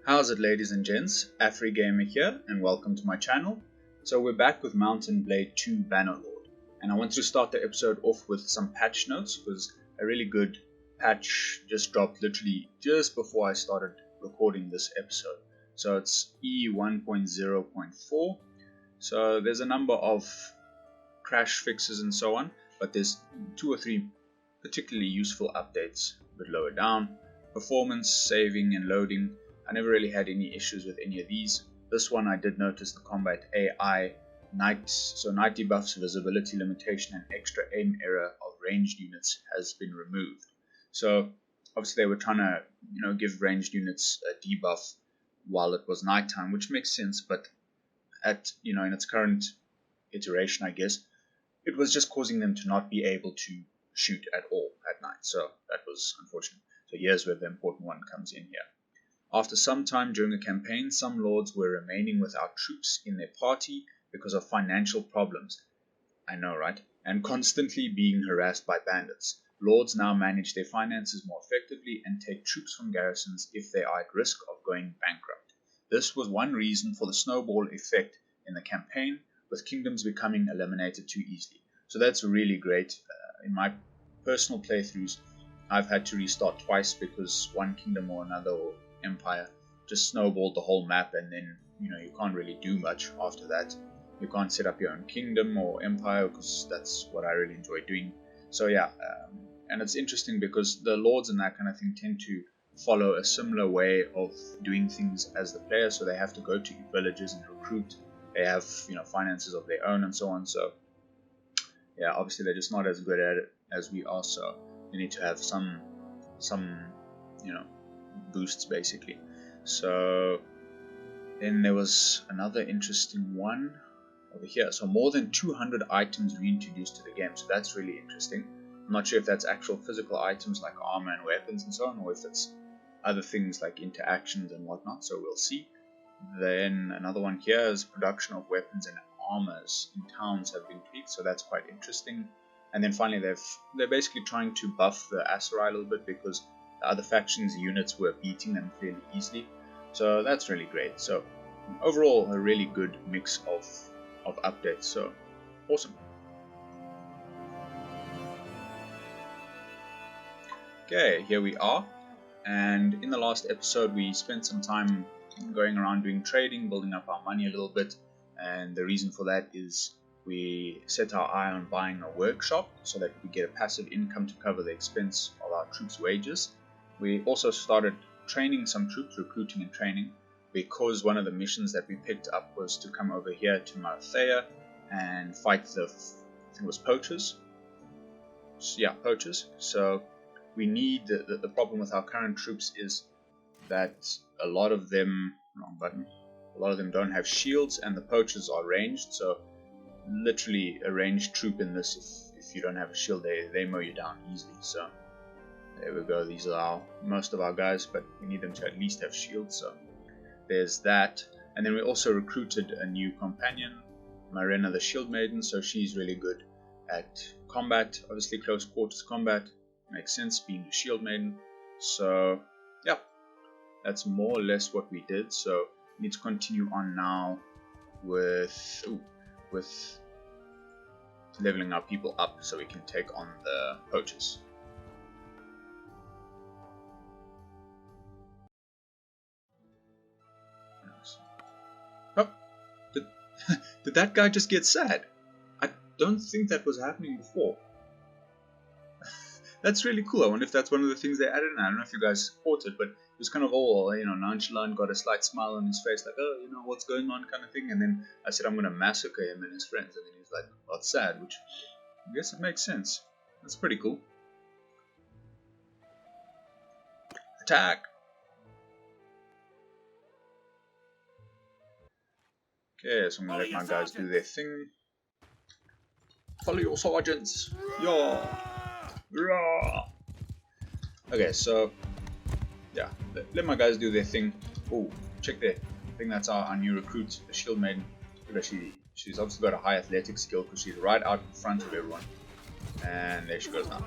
How's it, ladies and gents? AfriGamer here, and welcome to my channel. So we're back with Mountain Blade 2 Bannerlord, and I want to start the episode off with some patch notes, because a really good patch just dropped literally just before I started recording this episode. So it's E1.0.4. So there's a number of crash fixes and so on, but there's 2 or 3 particularly useful updates a bit lower down. Performance, saving and loading. I never really had any issues with any of these. This one I did notice the combat AI, night debuffs, visibility limitation and extra aim error of ranged units has been removed. So obviously they were trying to give ranged units a debuff while it was nighttime, which makes sense, but at in its current iteration, I guess, it was just causing them to not be able to shoot at all at night. So that was unfortunate. So here's where the important one comes in here. After some time during the campaign, some lords were remaining without troops in their party because of financial problems. I know, right? And constantly being harassed by bandits. Lords now manage their finances more effectively and take troops from garrisons if they are at risk of going bankrupt. This was one reason for the snowball effect in the campaign, with kingdoms becoming eliminated too easily. So that's really great. In my personal playthroughs, I've had to restart twice because one kingdom or another or empire just snowballed the whole map, and then you can't really do much after that. You can't set up your own kingdom or empire, because that's what I really enjoy doing. So yeah, and it's interesting because the lords and that kind of thing tend to follow a similar way of doing things as the player. So they have to go to villages and recruit. They have finances of their own and so on. So yeah, obviously they're just not as good at it as we are. So you need to have some boosts basically. So then there was another interesting one over here. So more than 200 items reintroduced to the game. So that's really interesting. I'm not sure if that's actual physical items like armor and weapons and so on, or if it's other things like interactions and whatnot. So we'll see. Then another one here is production of weapons and armors in towns have been tweaked. So that's quite interesting. And then finally they're basically trying to buff the Aserai a little bit, because the other factions units were beating them fairly easily. So that's really great. So overall a really good mix of updates. So awesome. Okay, here we are. And in the last episode we spent some time going around doing trading, building up our money a little bit. And the reason for that is we set our eye on buying a workshop so that we get a passive income to cover the expense of our troops' wages. We also started training some troops, recruiting and training, because one of the missions that we picked up was to come over here to Marthea and fight the, I think it was poachers. Yeah, poachers. So we need, the problem with our current troops is that a lot of them, wrong button, a lot of them don't have shields, and the poachers are ranged. So literally a ranged troop in this, if you don't have a shield, they mow you down easily. So there we go, these are most of our guys, but we need them to at least have shields, so there's that. And then we also recruited a new companion, Marina the Shield Maiden, so she's really good at combat, obviously close quarters combat, makes sense being a Shield Maiden. So yeah, that's more or less what we did. So we need to continue on now with leveling our people up so we can take on the poachers. Oh, did that guy just get sad? I don't think that was happening before. That's really cool. I wonder if that's one of the things they added in. I don't know if you guys caught it, but it was kind of all, nonchalant, got a slight smile on his face, like, oh, what's going on kind of thing. And then I said, I'm going to massacre him and his friends. And then he's like, well, it's sad, which I guess it makes sense. That's pretty cool. Attack! Okay, so I'm going to let my guys do their thing. Follow your sergeants! Yeah! Yeah! Okay, so yeah, let my guys do their thing. Oh, check there. I think that's our new recruit, the Shield Maiden. Look at she's obviously got a high athletic skill because she's right out in front of everyone. And there she goes now.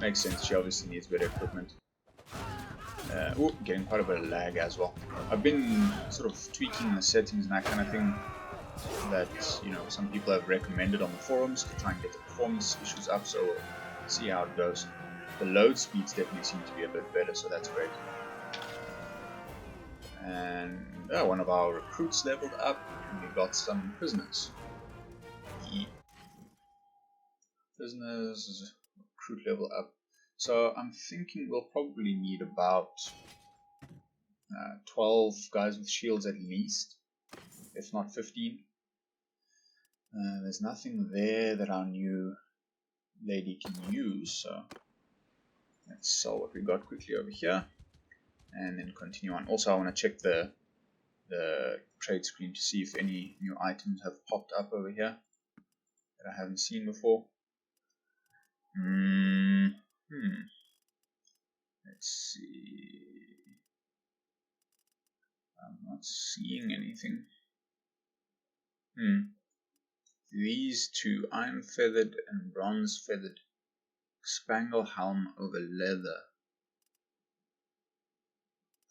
Makes sense, she obviously needs better equipment. Oh, getting quite a bit of lag as well. I've been sort of tweaking the settings and that kind of thing that, you know, some people have recommended on the forums to try and get the performance issues up, so we'll see how it goes. The load speeds definitely seem to be a bit better, so that's great. And one of our recruits leveled up, and we got some prisoners. Prisoners, recruit level up. So I'm thinking we'll probably need about 12 guys with shields at least, if not 15. There's nothing there that our new lady can use, so let's sell what we got quickly over here and then continue on. Also, I want to check the trade screen to see if any new items have popped up over here that I haven't seen before. Let's see. I'm not seeing anything. These two, iron feathered and bronze feathered, spangle helm over leather.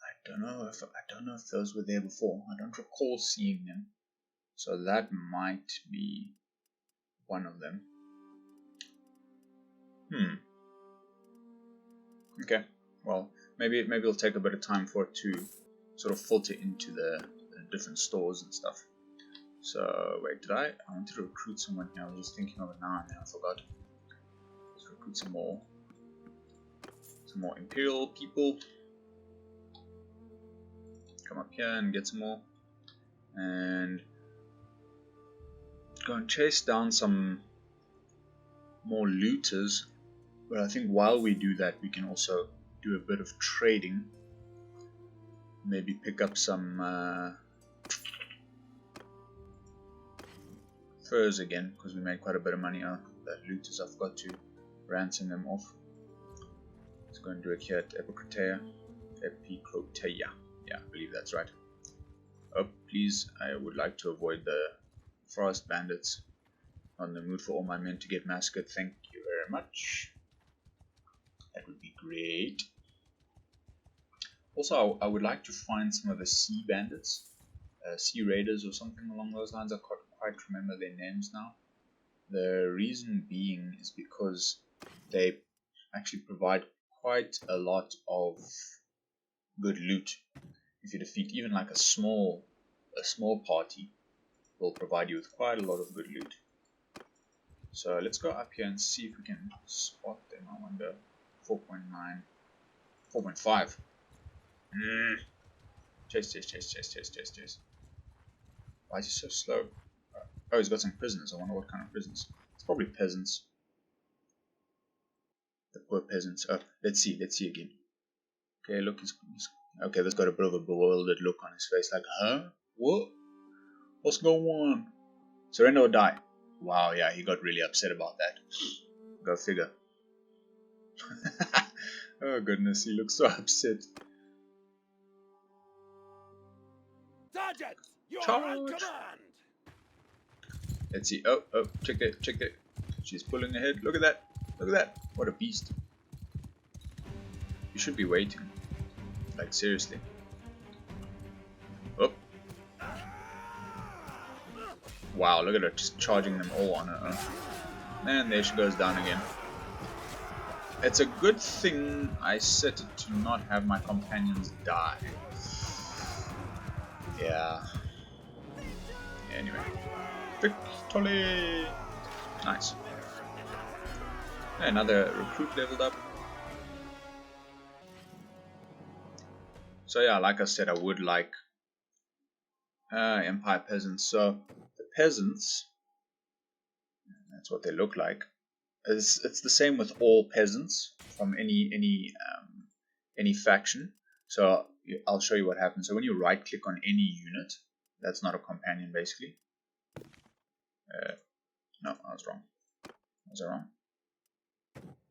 I don't know if those were there before. I don't recall seeing them, so that might be one of them. Okay. Well, maybe it'll take a bit of time for it to sort of filter into the different stores and stuff. So wait, I wanted to recruit someone here. I was just thinking of it now and then I forgot. Let's recruit some more Imperial people. Come up here and get some more, and go and chase down some more looters. But I think while we do that, we can also do a bit of trading. Maybe pick up some furs again, because we made quite a bit of money on the looters. I forgot to ransom them off. Let's go and do it here at Epicrotea. Yeah, I believe that's right. Oh, please, I would like to avoid the forest bandits. On the mood for all my men to get massacred. Thank you very much. That would be great. Also, I would like to find some of the sea bandits, sea raiders or something along those lines. I can't quite remember their names now. The reason being is because they actually provide quite a lot of good loot. If you defeat even like a small party, will provide you with quite a lot of good loot. So let's go up here and see if we can spot them. I wonder. 4.9, 4.5. Chase. Why is he so slow? Oh, he's got some prisoners. I wonder what kind of prisoners. It's probably peasants. The poor peasants. Oh, let's see again. Okay, look, he's okay. There's got a bit of a bewildered look on his face, like, huh? What? What's going on? Surrender or die? Wow, yeah, he got really upset about that. Go figure. Oh goodness, he looks so upset. Sergeant, you Charge! are on command. Let's see. Oh, check it. She's pulling ahead. Look at that. What a beast. You should be waiting. Like, seriously. Oh. Wow, look at her, just charging them all on her own. And there she goes down again. It's a good thing I set it to not have my companions die. Yeah. Anyway. Victory! Nice. Another recruit leveled up. So yeah, like I said, I would like Empire peasants. So the peasants, that's what they look like. It's the same with all peasants from any faction. So I'll show you what happens. So when you right click on any unit, that's not a companion basically. No, I was wrong. Was I wrong?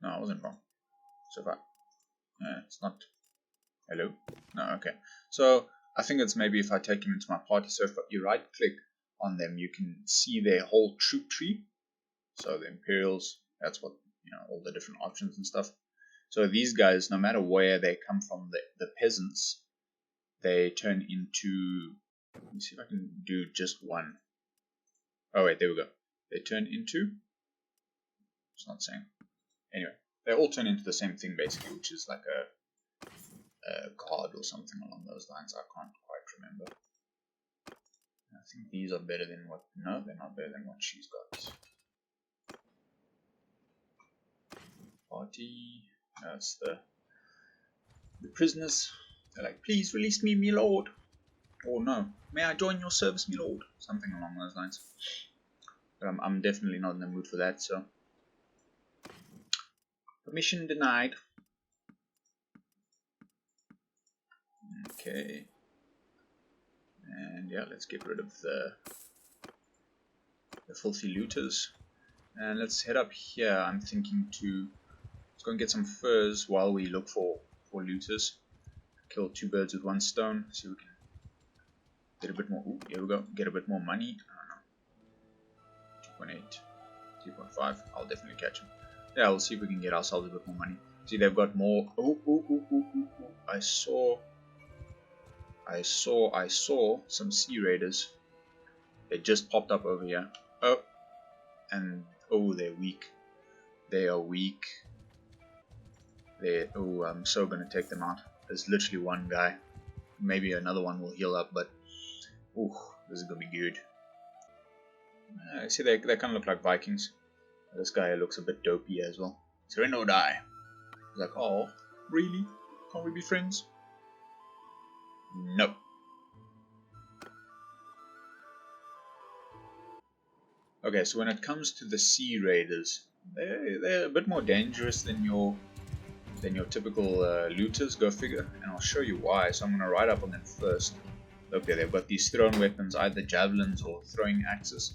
No, I wasn't wrong. So far, it's not. Hello? No, okay. So I think it's maybe if I take him into my party. So if you right click on them, you can see their whole troop tree. So the Imperials, that's what, you know, all the different options and stuff. So these guys, no matter where they come from, the peasants, they turn into... Let me see if I can do just one. Oh wait, there we go. They turn into... It's not saying. Anyway, they all turn into the same thing basically, which is like a god or something along those lines. I can't quite remember. I think these are better than what... No, they're not better than what she's got. Party... That's the prisoners. They're like, please release me, my lord. Or no, may I join your service, my lord? Something along those lines. But I'm definitely not in the mood for that, so... Permission denied. Okay. And yeah, let's get rid of the filthy looters. And let's head up here. I'm thinking to... Let's go and get some furs while we look for looters. Kill 2 birds with 1 stone. See if we can get a bit more. Ooh, here we go. Get a bit more money. I don't know. 2.8, 3.5. I'll definitely catch him. Yeah, we'll see if we can get ourselves a bit more money. See, they've got more. I saw some sea raiders. They just popped up over here. Oh, and oh, they're weak. They are weak. Oh, I'm so gonna take them out. There's literally one guy. Maybe another one will heal up, but ooh, this is gonna be good. See, they kind of look like Vikings. This guy looks a bit dopey as well. Surrender or die. He's like, oh, really? Can't we be friends? No. Okay, so when it comes to the sea raiders, they're a bit more dangerous than your typical looters, go figure, and I'll show you why. So I'm going to ride up on them first. Okay, they've got these thrown weapons, either javelins or throwing axes,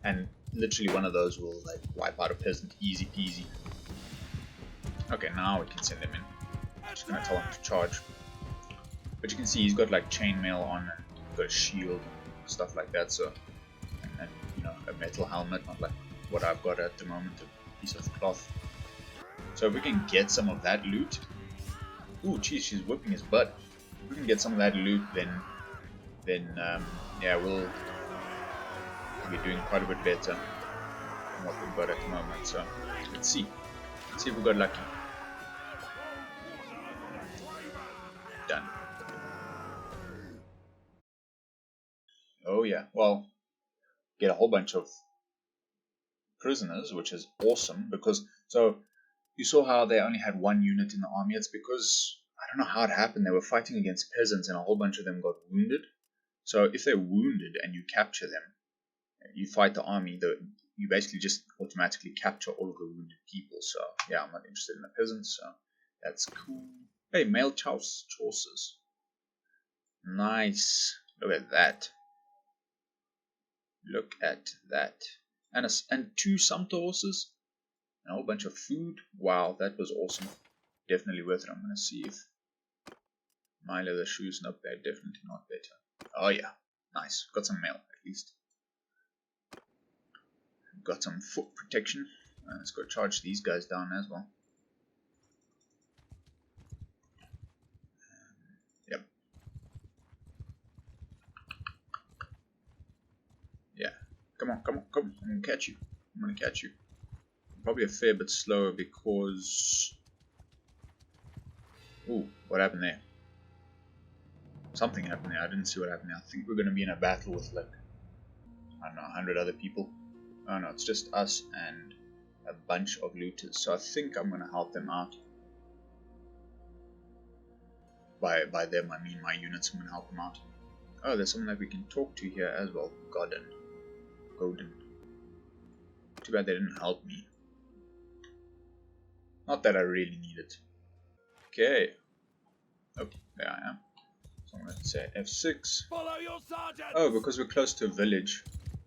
and literally one of those will like wipe out a peasant, easy peasy. Okay, now we can send them in. I'm just going to tell him to charge. But you can see he's got like chainmail on, and he's got a shield, stuff like that, so, and you know, a metal helmet, not like what I've got at the moment, a piece of cloth. So if we can get some of that loot, ooh, geez, she's whipping his butt. If we can get some of that loot, then yeah, we'll be doing quite a bit better than what we've got at the moment. So let's see if we got lucky. Done. Oh yeah, well, get a whole bunch of prisoners, which is awesome because so. You saw how they only had 1 unit in the army. It's because, I don't know how it happened, they were fighting against peasants and a whole bunch of them got wounded. So if they're wounded and you capture them, you fight the army, you basically just automatically capture all of the wounded people. So yeah, I'm not interested in the peasants, so that's cool. Hey, male choices. Nice. Look at that. Look at that. And 2 sumpter horses. A whole bunch of food. Wow, that was awesome. Definitely worth it. I'm gonna see if my leather shoes. Nope, they're definitely not better. Oh yeah, nice. Got some mail at least. Got some foot protection. Let's go charge these guys down as well. Yep. Yeah. Come on. I'm gonna catch you. Probably a fair bit slower because... Ooh, what happened there? Something happened there. I didn't see what happened there. I think we're going to be in a battle with like, I don't know, 100 other people. Oh no, it's just us and a bunch of looters. So I think I'm going to help them out. By them, I mean my units. I'm going to help them out. Oh, there's someone that we can talk to here as well. Godin. Too bad they didn't help me. Not that I really need it. Okay. Okay, there I am. So I'm going to say F6. Follow your sergeant. Oh, because we're close to a village.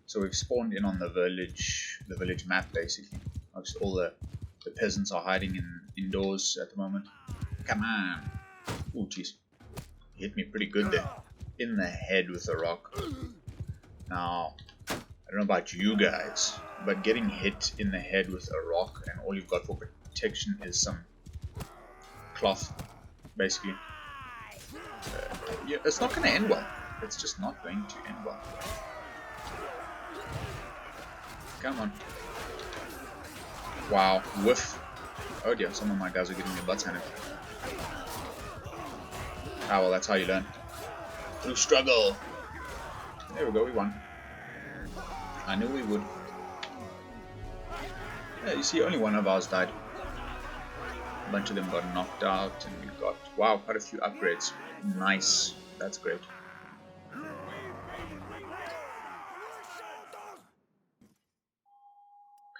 So we've spawned in on the village map basically. Most all the peasants are hiding indoors at the moment. Come on. Ooh, jeez. Hit me pretty good there. In the head with a rock. Now, I don't know about you guys, but getting hit in the head with a rock and all you've got for protection is some cloth, basically. Yeah, it's not going to end well. It's just not going to end well. Come on. Wow, whiff. Oh dear, some of my guys are getting their butts handed. Ah, well, that's how you learn. Through struggle. There we go, we won. I knew we would. Yeah, you see, only one of ours died. A bunch of them got knocked out, and we got, wow, quite a few upgrades. Nice. That's great.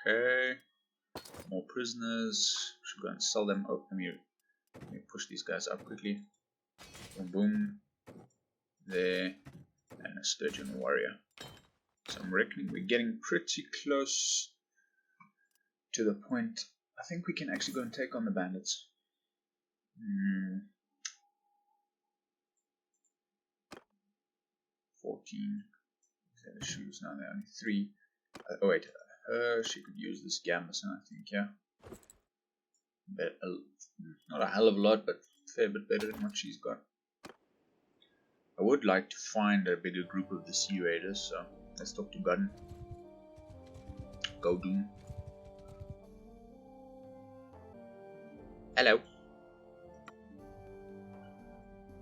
Okay. More prisoners. Should go and sell them. Oh, let me push these guys up quickly. Boom, boom. There. And a sturgeon warrior. So I'm reckoning we're getting pretty close to the point. I think we can actually go and take on the bandits. 14. These are the shoes. Now they're only 3. Oh wait, she could use this gambeson, I think, yeah. But, not a hell of a lot, but a fair bit better than what she's got. I would like to find a bigger group of the Sea Raiders, so let's talk to Godden. Godun. Hello.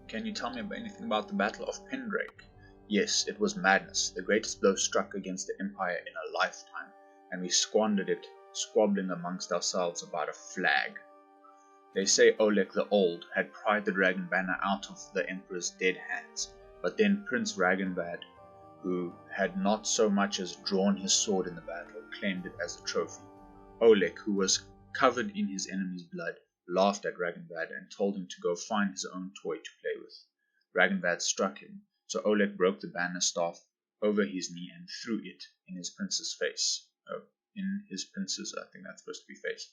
Can you tell me anything about the Battle of Pendrake? Yes, it was madness, the greatest blow struck against the Empire in a lifetime, and we squandered it, squabbling amongst ourselves about a flag. They say Oleg the Old had pried the dragon banner out of the Emperor's dead hands, but then Prince Ragnvad, who had not so much as drawn his sword in the battle, claimed it as a trophy. Oleg, who was covered in his enemy's blood, laughed at Ragnvad and told him to go find his own toy to play with. Ragnvad struck him, so Oleg broke the banner staff over his knee and threw it in his prince's face. Oh, in his prince's, I think that's supposed to be face.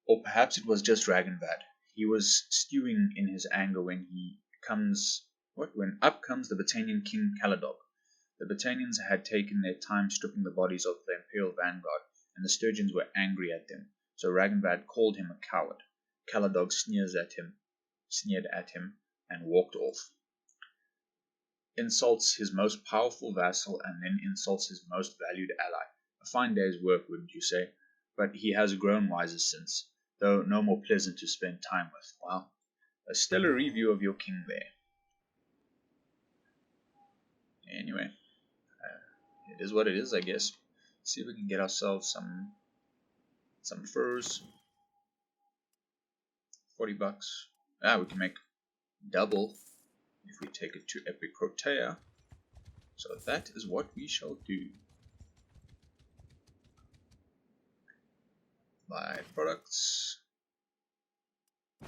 Or perhaps it was just Ragnvad. He was stewing in his anger when when up comes the Battanian king Caladog. The Battanians had taken their time stripping the bodies of the imperial vanguard, and the Sturgeons were angry at them. So Ragnvad called him a coward. Caladog sneered at him, and walked off. Insults his most powerful vassal, and then insults his most valued ally. A fine day's work, wouldn't you say? But he has grown wiser since, though no more pleasant to spend time with. Wow, a stellar review of your king there. Anyway, it is what it is, I guess. Let's see if we can get ourselves some furs. 40 bucks. We can make double if we take it to Epic Protea. So that is what we shall do. Buy products.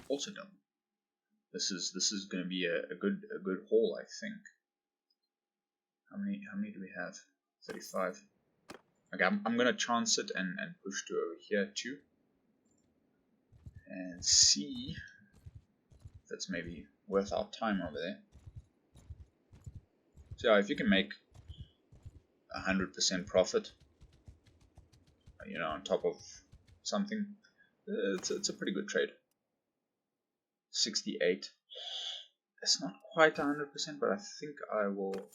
Also double. This is going to be a good haul, I think. How many do we have? 35. Okay, I'm gonna chance it and push to over here too, and see if that's maybe worth our time over there. So if you can make 100% profit, on top of something, it's a pretty good trade. 68. It's not quite 100%, but I think I will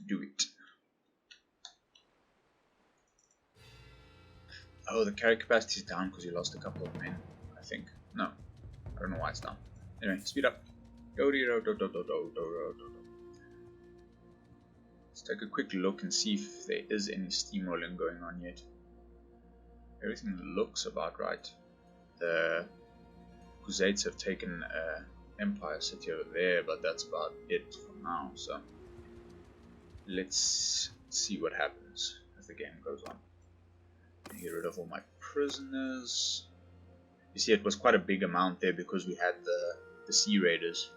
do it. Oh, the carry capacity is down because you lost a couple of men, I think. No, I don't know why it's down. Anyway, speed up. Let's take a quick look and see if there is any steamrolling going on yet. Everything looks about right. The Crusades have taken Empire City over there, but that's about it for now. So let's see what happens as the game goes on. Get rid of all my prisoners. You see, it was quite a big amount there because we had the Sea Raiders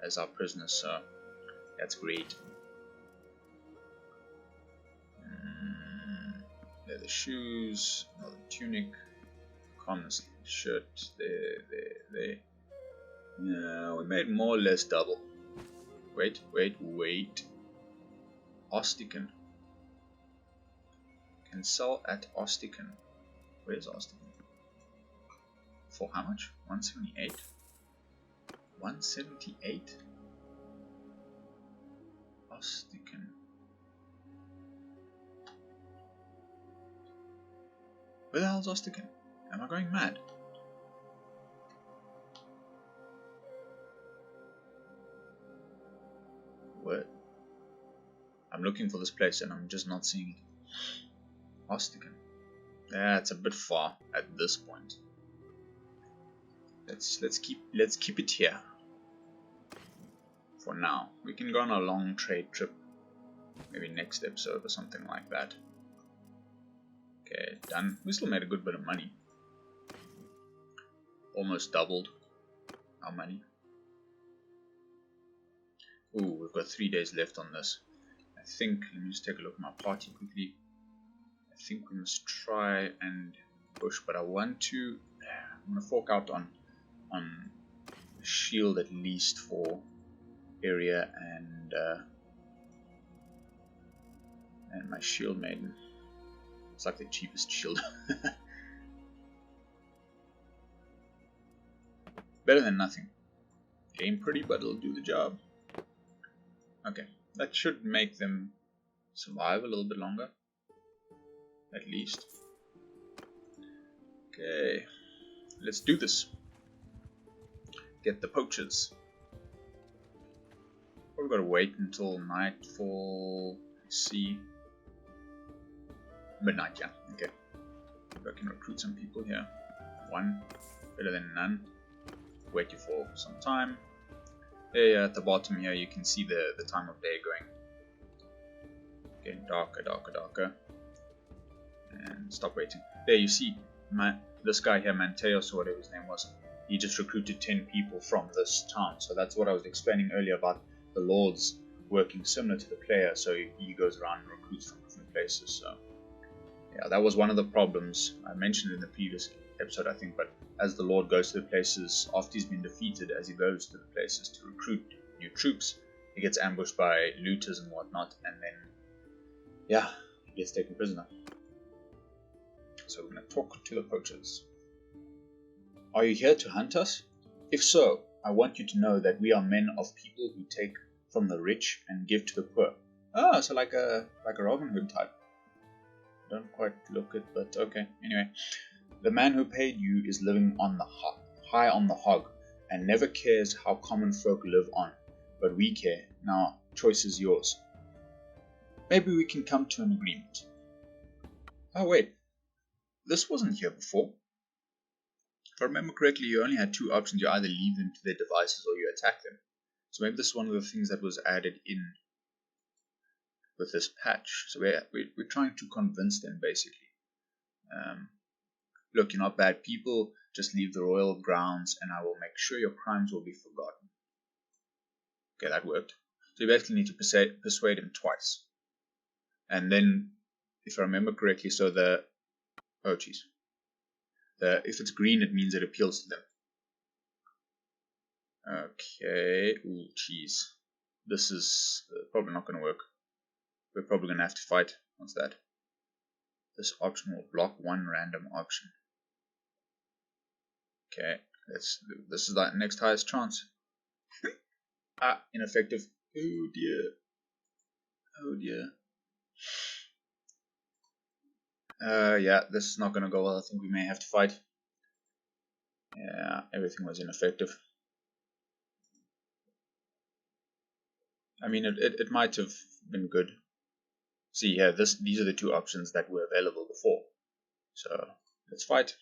as our prisoners, so that's great. There the shoes, another tunic, common shirt, there. Yeah, we made more or less double. Wait. Ostican. Can sell at Ostican. Where's Ostican? For how much? 178? 178? Ostican. Where the hell's Ostican? Am I going mad? Where? I'm looking for this place and I'm just not seeing it. Ostican. Yeah, it's a bit far at this point. Let's keep it here. For now. We can go on a long trade trip. Maybe next episode or something like that. Okay, done. We still made a good bit of money. Almost doubled our money. Ooh, we've got 3 days left on this. I think, let me just take a look at my party quickly. I think we must try and push, but I want to, I'm going to fork out on shield at least for area and my shield maiden. It's like the cheapest shield. Better than nothing. Game pretty, but it'll do the job. Okay, that should make them survive a little bit longer. At least. Okay, let's do this. Get the poachers. We've got to wait until nightfall. Let's see. Midnight, yeah. Okay. Maybe I can recruit some people here. 1, better than none. Wait you for some time. There at the bottom here you can see the time of day going. Getting darker, darker, darker. And stop waiting. There you see this guy here, Manteos or whatever his name was. He just recruited 10 people from this town. So that's what I was explaining earlier about the lords working similar to the player. So he goes around and recruits from different places. So yeah, that was one of the problems I mentioned in the previous episode, I think. But as the Lord goes to the places, after he's been defeated, as he goes to the places to recruit new troops, he gets ambushed by looters and whatnot, and then, yeah, he gets taken prisoner. So we're going to talk to the poachers. Are you here to hunt us? If so, I want you to know that we are men of people who take from the rich and give to the poor. Ah, so like a Robin Hood type. Don't quite look it, but okay. Anyway, the man who paid you is living on the high on the hog, and never cares how common folk live on. But we care. Now, choice is yours. Maybe we can come to an agreement. Oh wait, this wasn't here before. If I remember correctly, you only had 2 options. You either leave them to their devices or you attack them. So maybe this is one of the things that was added in with this patch. So we're trying to convince them basically. Look, you're not bad people, just leave the royal grounds and I will make sure your crimes will be forgotten. Okay, that worked. So you basically need to persuade him twice. And then, if I remember correctly, so oh jeez. If it's green, it means it appeals to them. Okay, ooh, jeez. This is probably not going to work. We're probably going to have to fight. What's that? This option will block 1 random option. Okay, this is the next highest chance. Ah, ineffective. Oh dear. Oh dear. Yeah, this is not gonna go well. I think we may have to fight. Yeah, everything was ineffective. I mean, it might have been good. See here, these are the 2 options that were available before. So let's fight.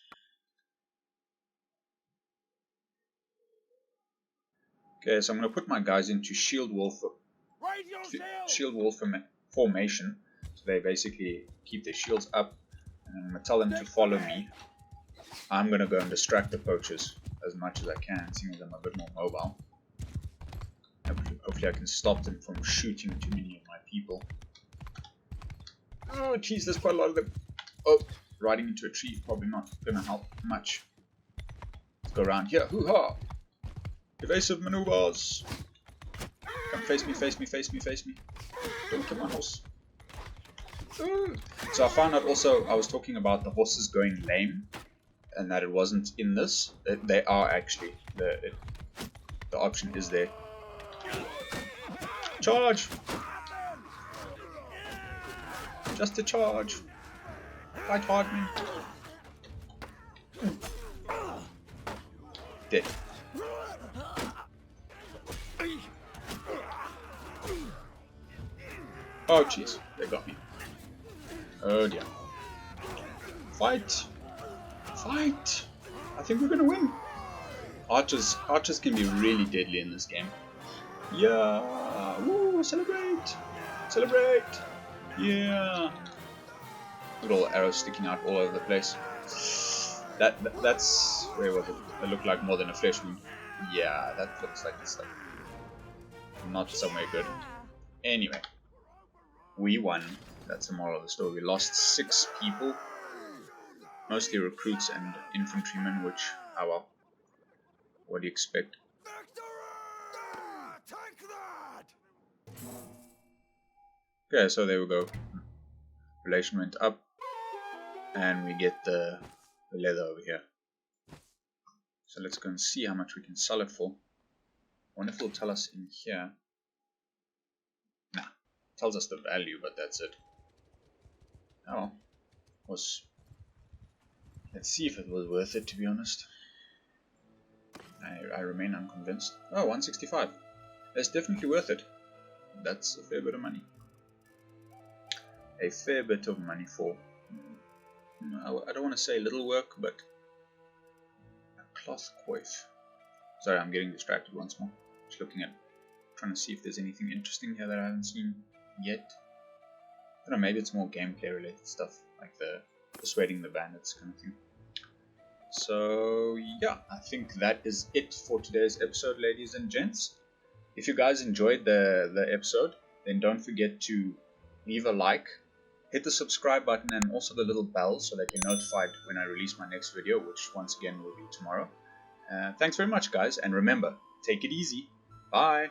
Okay, so I'm going to put my guys into shield wall formation. So they basically keep their shields up, and I'm going to tell them to follow me. I'm going to go and distract the poachers as much as I can, seeing as I'm a bit more mobile. Hopefully I can stop them from shooting too many of my people. Oh jeez, there's quite a lot of them. Oh, riding into a tree, probably not going to help much. Let's go around here. Hoo-ha! Evasive maneuvers! Come face me, face me, face me, face me. Don't kill my horse. Ooh. So I found out also, I was talking about the horses going lame. and that it wasn't in this. They are actually. The option is there. Charge! Just a charge. Fight hard, man. Dead. Oh jeez, they got me. Oh dear. Fight! Fight! I think we're gonna win. Archers can be really deadly in this game. Yeah! Woo! Celebrate! Celebrate! Yeah! Little arrows sticking out all over the place. That's where was it? It looked like more than a flesh wound. Yeah, that looks like it's like not somewhere good. Anyway, we won. That's the moral of the story. We lost 6 people, mostly recruits and infantrymen, which, oh well, what do you expect? Take that! Okay, so there we go. Relation went up, and we get the leather over here. So let's go and see how much we can sell it for. I wonder if it'll tell us in here. Nah, it tells us the value, but that's it. Oh, let's see if it was worth it, to be honest. I remain unconvinced. Oh, 165. That's definitely worth it. That's a fair bit of money. A fair bit of money for, I don't want to say little work, but a cloth coif. Sorry, I'm getting distracted once more. Just looking at, trying to see if there's anything interesting here that I haven't seen yet. I don't know, maybe it's more gameplay related stuff, like the persuading the bandits kind of thing. So yeah, I think that is it for today's episode, ladies and gents. If you guys enjoyed the episode, then don't forget to leave a like, hit the subscribe button, and also the little bell so that you're notified when I release my next video, which once again will be tomorrow. Thanks very much, guys, and remember, take it easy. Bye!